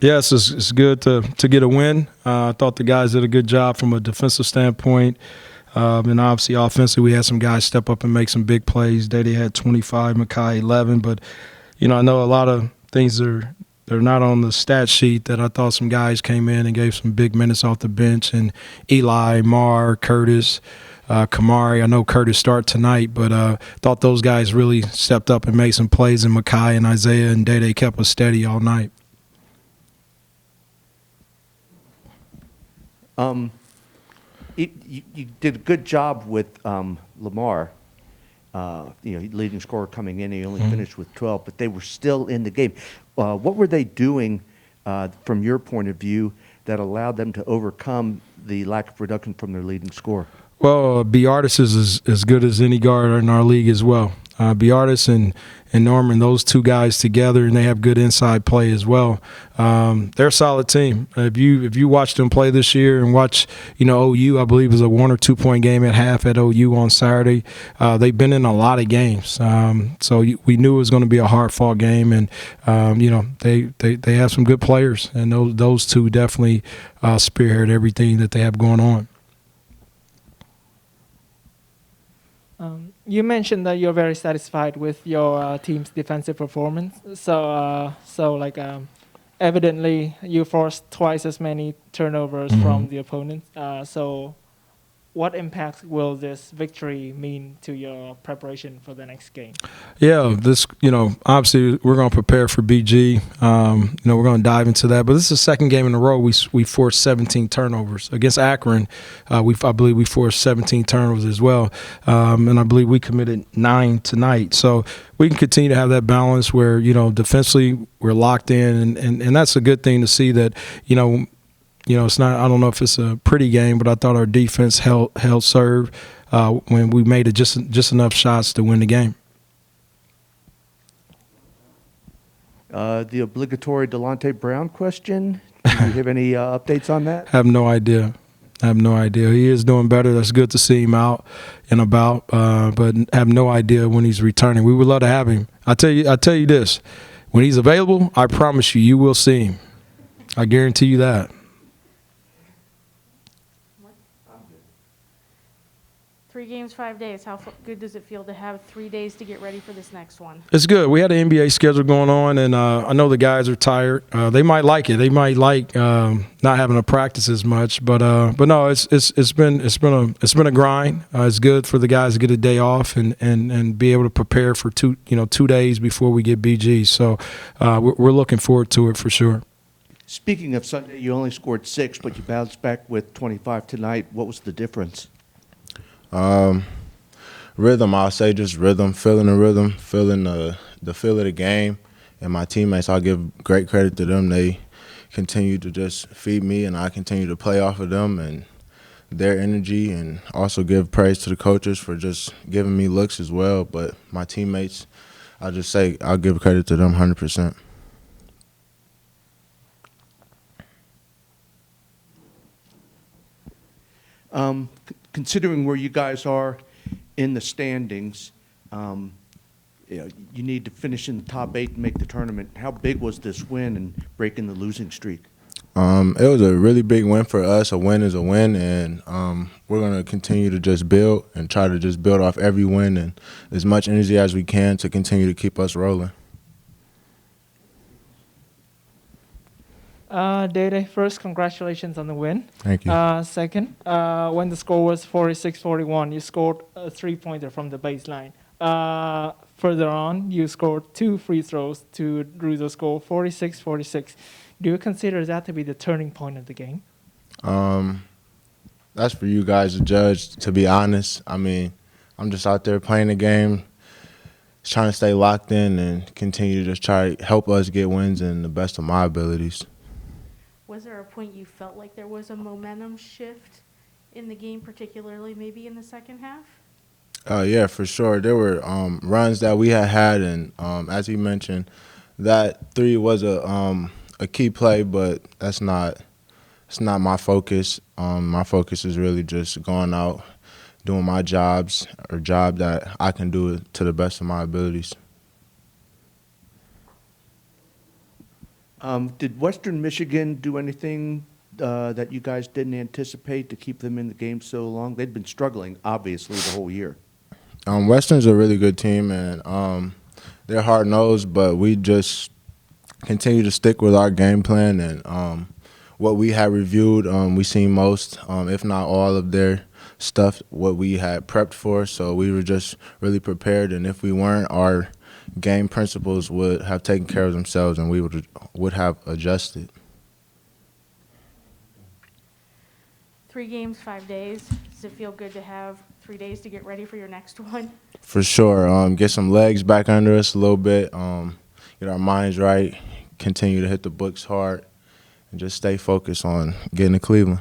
Yes, it's good to get a win. I thought the guys did a good job from a defensive standpoint. And obviously offensively, we had some guys step up and make some big plays. They had 25, Makai 11. But, I know a lot of things they're not on the stat sheet that I thought some guys came in and gave some big minutes off the bench. And Eli, Mar, Curtis, Kamari. I know Curtis start tonight, but thought those guys really stepped up and made some plays. And Makai and Isaiah and Dede kept us steady all night. You did a good job with Lamar, leading scorer coming in. He only finished with 12, but they were still in the game. What were they doing from your point of view that allowed them to overcome the lack of production from their leading scorer? Well, Artis is as good as any guard in our league as well. Artis and Norman, those two guys together, and they have good inside play as well. They're a solid team. If you watch them play this year and watch, OU, I believe, is a 1 or 2 point game at half at OU on Saturday. They've been in a lot of games, so we knew it was going to be a hard fought game, and they have some good players, and those two definitely spearhead everything that they have going on. You mentioned that you're very satisfied with your team's defensive performance. Evidently, you forced twice as many turnovers from the opponent. So what impact will this victory mean to your preparation for the next game? Yeah, obviously we're going to prepare for BG. We're going to dive into that. But this is the second game in a row we forced 17 turnovers. Against Akron, I believe we forced 17 turnovers as well. And I believe we committed 9 tonight. So we can continue to have that balance where, defensively we're locked in. And that's a good thing to see that, it's not. I don't know if it's a pretty game, but I thought our defense held serve when we made it just enough shots to win the game. The obligatory Delonte Brown question. Do you have any updates on that? I have no idea. He is doing better. That's good to see him out and about, but I have no idea when he's returning. We would love to have him. I tell you this: when he's available, I promise you will see him. I guarantee you that. 3 games, 5 days. How good does it feel to have 3 days to get ready for this next one? It's good. We had an NBA schedule going on, and I know the guys are tired. They might like it. They might like not having to practice as much. But no, it's been a grind. It's good for the guys to get a day off and be able to prepare for 2 days before we get BG. So we're looking forward to it for sure. Speaking of Sunday, you only scored 6, but you bounced back with 25 tonight. What was the difference? Rhythm, I'll say just rhythm, feeling the rhythm, feeling the feel of the game. And my teammates, I'll give great credit to them. They continue to just feed me, and I continue to play off of them and their energy, and also give praise to the coaches for just giving me looks as well. But my teammates, I'll just say I'll give credit to them 100%. Considering where you guys are in the standings, you need to finish in the top 8 and make the tournament. How big was this win and breaking the losing streak? It was a really big win for us. A win is a win, and we're going to continue to just build and try to just build off every win and as much energy as we can to continue to keep us rolling. Dede, first, congratulations on the win. Thank you. Second, when the score was 46-41, you scored a 3-pointer from the baseline. Further on, you scored 2 free throws to drew the score 46-46. Do you consider that to be the turning point of the game? That's for you guys to judge, to be honest. I mean, I'm just out there playing the game, trying to stay locked in and continue to just try to help us get wins in the best of my abilities. Was there a point you felt like there was a momentum shift in the game, particularly maybe in the second half? Yeah, for sure. There were runs that we had, and as he mentioned, that 3 was a key play, but it's not my focus. My focus is really just going out, doing my job that I can do to the best of my abilities. Did Western Michigan do anything that you guys didn't anticipate to keep them in the game so long? They'd been struggling, obviously, the whole year. Western's a really good team, and they're hard-nosed, but we just continue to stick with our game plan and what we had reviewed. We seen most, if not all, of their stuff, what we had prepped for. So we were just really prepared, and if we weren't, our game principles would have taken care of themselves, and we would have adjusted. 3 games, 5 days. Does it feel good to have 3 days to get ready for your next one? For sure, get some legs back under us a little bit, get our minds right, continue to hit the books hard, and just stay focused on getting to Cleveland.